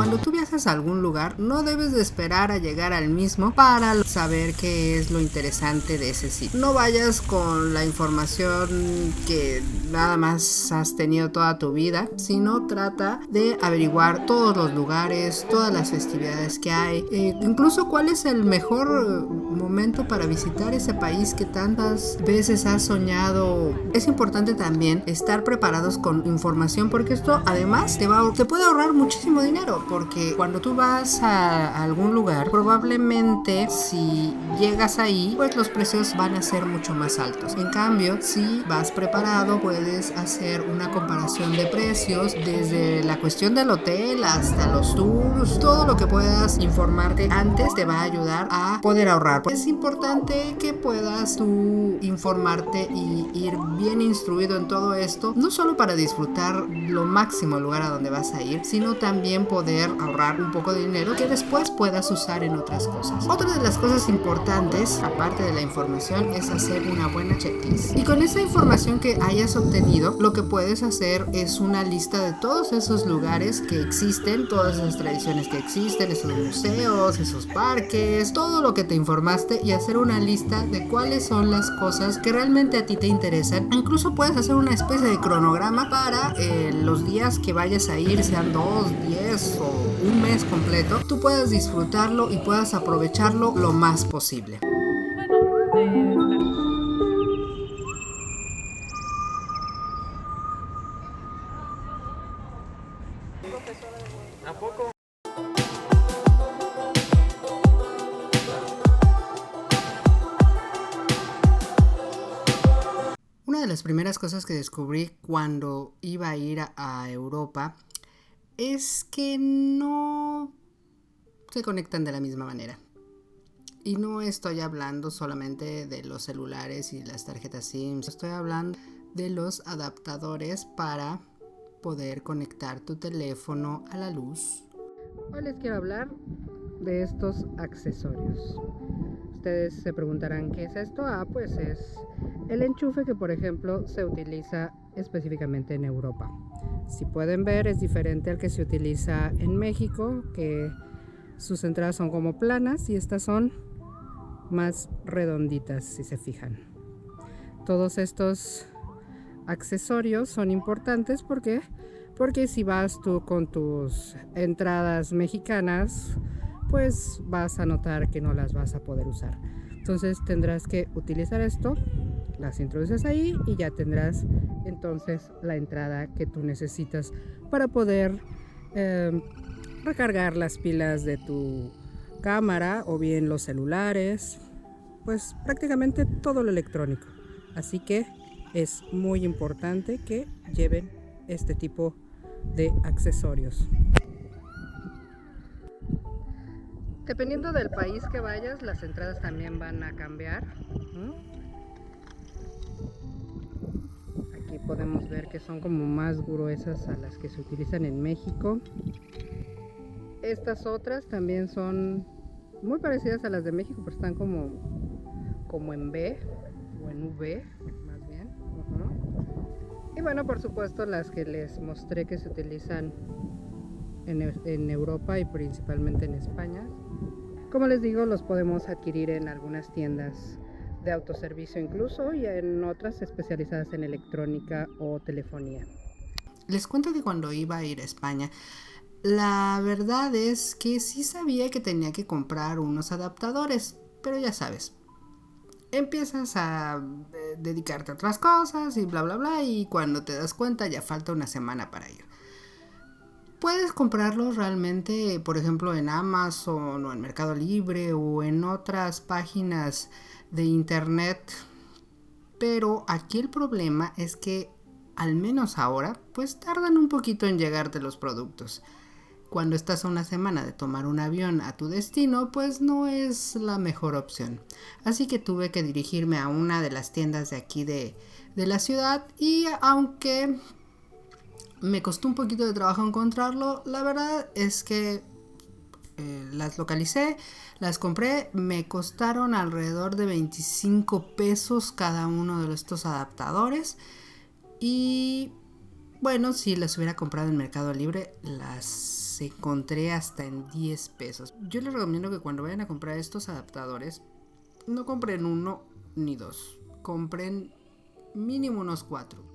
Cuando tú viajas a algún lugar, no debes de esperar a llegar al mismo para saber qué es lo interesante de ese sitio. No vayas con la información que nada más has tenido toda tu vida, sino trata de averiguar todos los lugares, todas las festividades que hay, incluso cuál es el mejor momento para visitar ese país que tantas veces has soñado. Es importante también estar preparados con información, porque esto además te puede ahorrar muchísimo dinero, porque cuando tú vas a algún lugar, probablemente si llegas ahí, pues los precios van a ser mucho más altos. En cambio, si vas preparado, puedes hacer una comparación de precios desde la cuestión del hotel hasta los tours. Todo lo que puedas informarte antes te va a ayudar a poder ahorrar. Es importante que puedas tú informarte y ir bien instruido en todo esto, no solo para disfrutar lo máximo el lugar a donde vas a ir, sino también poder ahorrar un poco de dinero que después puedas usar en otras cosas. Otra de las cosas importantes, aparte de la información, es hacer una buena checklist. Y con esa información que hayas obtenido, lo que puedes hacer es una lista de todos esos lugares que existen, todas esas tradiciones que existen, esos museos, esos parques, todo lo que te informaste, y hacer una lista de cuáles son las cosas que realmente a ti te interesan. Incluso puedes hacer una especie de cronograma para los días que vayas a ir, sean 2, 10 o un mes completo, tú puedas disfrutarlo y puedas aprovecharlo lo más posible. ¿A poco? Una de las primeras cosas que descubrí cuando iba a ir a Europa es que no se conectan de la misma manera. Y no estoy hablando solamente de los celulares y las tarjetas SIM, estoy hablando de los adaptadores para poder conectar tu teléfono a la luz. Hoy les quiero hablar de estos accesorios. Ustedes se preguntarán ¿qué es esto? Pues es el enchufe que, por ejemplo, se utiliza específicamente en Europa. Si pueden ver, es diferente al que se utiliza en México, que sus entradas son como planas y estas son más redonditas, si se fijan. Todos estos accesorios son importantes porque si vas tú con tus entradas mexicanas, pues vas a notar que no las vas a poder usar. Entonces tendrás que utilizar esto, las introduces ahí y ya tendrás entonces la entrada que tú necesitas para poder recargar las pilas de tu cámara o bien los celulares, pues prácticamente todo lo electrónico. Así que es muy importante que lleven este tipo de accesorios. Dependiendo del país que vayas, las entradas también van a cambiar. Aquí podemos ver que son como más gruesas a las que se utilizan en México. Estas otras también son muy parecidas a las de México, pero están como en B o en V, más bien. Y bueno, por supuesto las que les mostré que se utilizan en Europa y principalmente en España. Como les digo, los podemos adquirir en algunas tiendas de autoservicio incluso, y en otras especializadas en electrónica o telefonía. Les cuento que cuando iba a ir a España, la verdad es que sí sabía que tenía que comprar unos adaptadores, pero ya sabes, empiezas a dedicarte a otras cosas y bla bla bla, y cuando te das cuenta ya falta una semana para ir. Puedes comprarlos realmente, por ejemplo, en Amazon o en Mercado Libre o en otras páginas de internet. Pero aquí el problema es que, al menos ahora, pues tardan un poquito en llegarte los productos. Cuando estás a una semana de tomar un avión a tu destino, pues no es la mejor opción. Así que tuve que dirigirme a una de las tiendas de aquí de la ciudad, y aunque me costó un poquito de trabajo encontrarlo, la verdad es que las localicé, las compré, me costaron alrededor de 25 pesos cada uno de estos adaptadores, y bueno, si las hubiera comprado en Mercado Libre, las encontré hasta en 10 pesos. Yo les recomiendo que cuando vayan a comprar estos adaptadores, no compren uno ni dos, compren mínimo unos 4.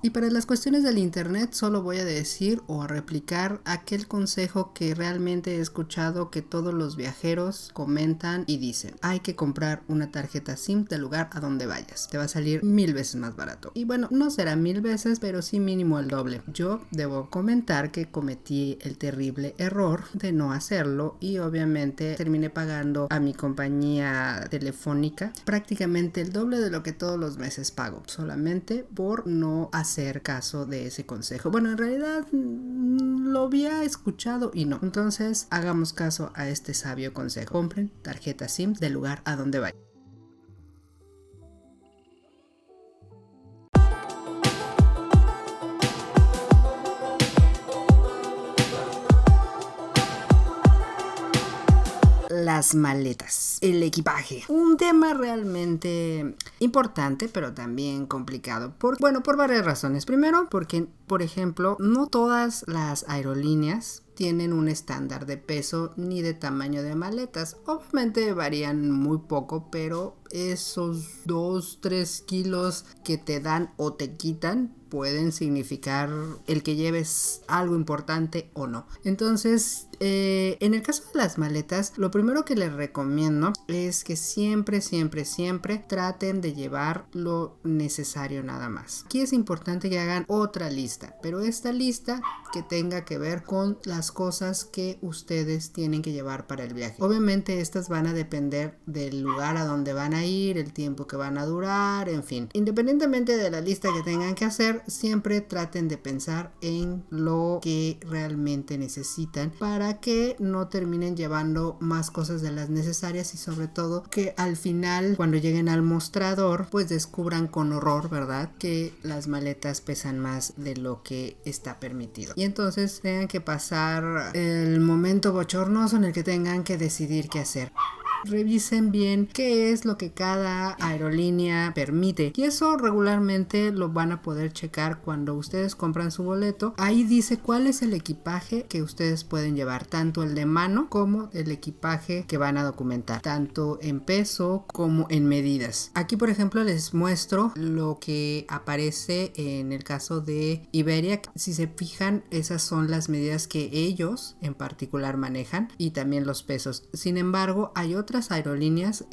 Y para las cuestiones del internet solo voy a decir o a replicar aquel consejo que realmente he escuchado que todos los viajeros comentan y dicen: hay que comprar una tarjeta SIM del lugar a donde vayas, te va a salir 1000 veces más barato. Y bueno, no será 1000 veces, pero sí mínimo el doble. Yo debo comentar que cometí el terrible error de no hacerlo y obviamente terminé pagando a mi compañía telefónica prácticamente el doble de lo que todos los meses pago, solamente por no hacer caso de ese consejo. Bueno, en realidad lo había escuchado y no. Entonces hagamos caso a este sabio consejo: compren tarjeta SIM del lugar a donde vayan. Las maletas, el equipaje, un tema realmente importante pero también complicado por varias razones. Primero, porque por ejemplo no todas las aerolíneas tienen un estándar de peso ni de tamaño de maletas. Obviamente varían muy poco, pero esos 2-3 kilos que te dan o te quitan pueden significar el que lleves algo importante o no. Entonces, en el caso de las maletas, lo primero que les recomiendo es que siempre traten de llevar lo necesario nada más. Aquí es importante que hagan otra lista, pero esta lista que tenga que ver con las cosas que ustedes tienen que llevar para el viaje. Obviamente estas van a depender del lugar a donde van a ir, el tiempo que van a durar, en fin. Independientemente de la lista que tengan que hacer, siempre traten de pensar en lo que realmente necesitan para que no terminen llevando más cosas de las necesarias y sobre todo que al final, cuando lleguen al mostrador, pues descubran con horror, ¿verdad?, que las maletas pesan más de lo que está permitido. Y entonces tengan que pasar el momento bochornoso en el que tengan que decidir qué hacer. Revisen bien qué es lo que cada aerolínea permite, y eso regularmente lo van a poder checar cuando ustedes compran su boleto. Ahí dice cuál es el equipaje que ustedes pueden llevar, tanto el de mano como el equipaje que van a documentar, tanto en peso como en medidas. Aquí por ejemplo les muestro lo que aparece en el caso de Iberia. Si se fijan, esas son las medidas que ellos en particular manejan y también los pesos. Sin embargo, hay otras aerolíneas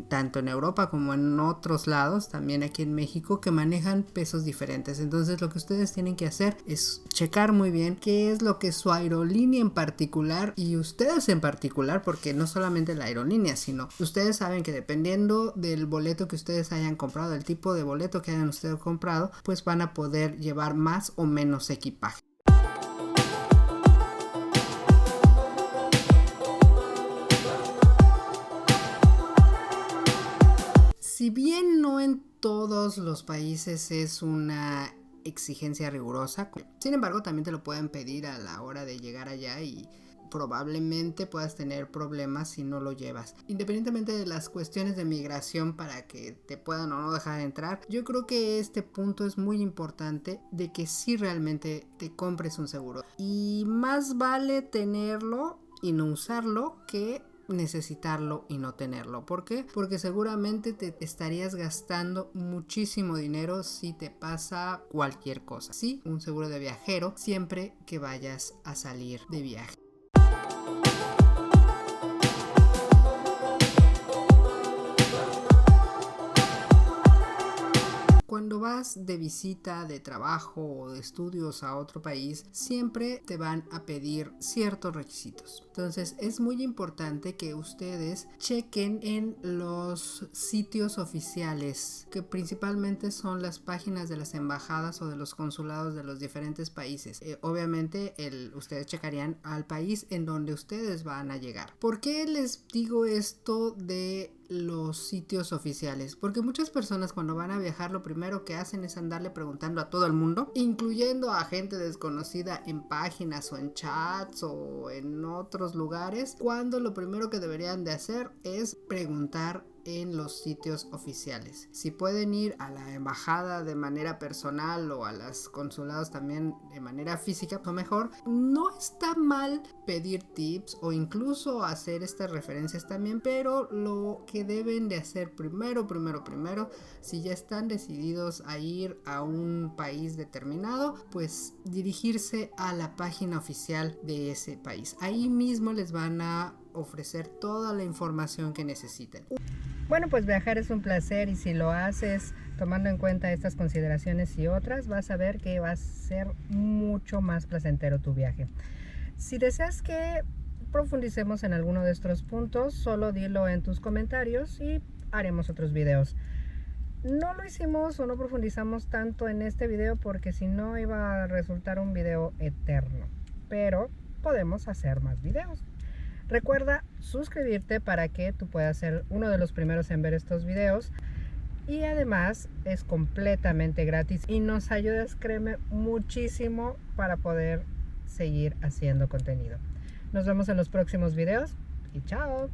tanto en Europa como en otros lados, también aquí en México, que manejan pesos diferentes. Entonces lo que ustedes tienen que hacer es checar muy bien qué es lo que su aerolínea en particular y ustedes en particular, porque no solamente la aerolínea, sino ustedes saben que dependiendo del boleto que ustedes hayan comprado, el tipo de boleto que hayan ustedes comprado, pues van a poder llevar más o menos equipaje. Si bien no en todos los países es una exigencia rigurosa, sin embargo también te lo pueden pedir a la hora de llegar allá y probablemente puedas tener problemas si no lo llevas. Independientemente de las cuestiones de migración para que te puedan o no dejar entrar, yo creo que este punto es muy importante de que sí realmente te compres un seguro. Y más vale tenerlo y no usarlo que necesitarlo y no tenerlo. ¿Por qué? Porque seguramente te estarías gastando muchísimo dinero si te pasa cualquier cosa. Sí, un seguro de viajero siempre que vayas a salir de viaje. Cuando vas de visita, de trabajo o de estudios a otro país, siempre te van a pedir ciertos requisitos. Entonces es muy importante que ustedes chequen en los sitios oficiales, que principalmente son las páginas de las embajadas o de los consulados de los diferentes países. Obviamente ustedes checarían al país en donde ustedes van a llegar. ¿Por qué les digo esto de los sitios oficiales? Porque muchas personas cuando van a viajar lo primero que hacen es andarle preguntando a todo el mundo, incluyendo a gente desconocida en páginas o en chats o en otros lugares, cuando lo primero que deberían de hacer es preguntar en los sitios oficiales. Si pueden ir a la embajada de manera personal o a los consulados también de manera física, pues mejor. No está mal pedir tips o incluso hacer estas referencias también, pero lo que deben de hacer primero, si ya están decididos a ir a un país determinado, pues dirigirse a la página oficial de ese país. Ahí mismo les van a ofrecer toda la información que necesiten. Bueno, pues viajar es un placer y si lo haces tomando en cuenta estas consideraciones y otras, vas a ver que va a ser mucho más placentero tu viaje. Si deseas que profundicemos en alguno de estos puntos, solo dilo en tus comentarios y haremos otros videos. No lo hicimos o no profundizamos tanto en este video porque si no iba a resultar un video eterno, pero podemos hacer más videos. Recuerda suscribirte para que tú puedas ser uno de los primeros en ver estos videos y además es completamente gratis y nos ayudas, créeme, muchísimo para poder seguir haciendo contenido. Nos vemos en los próximos videos y chao.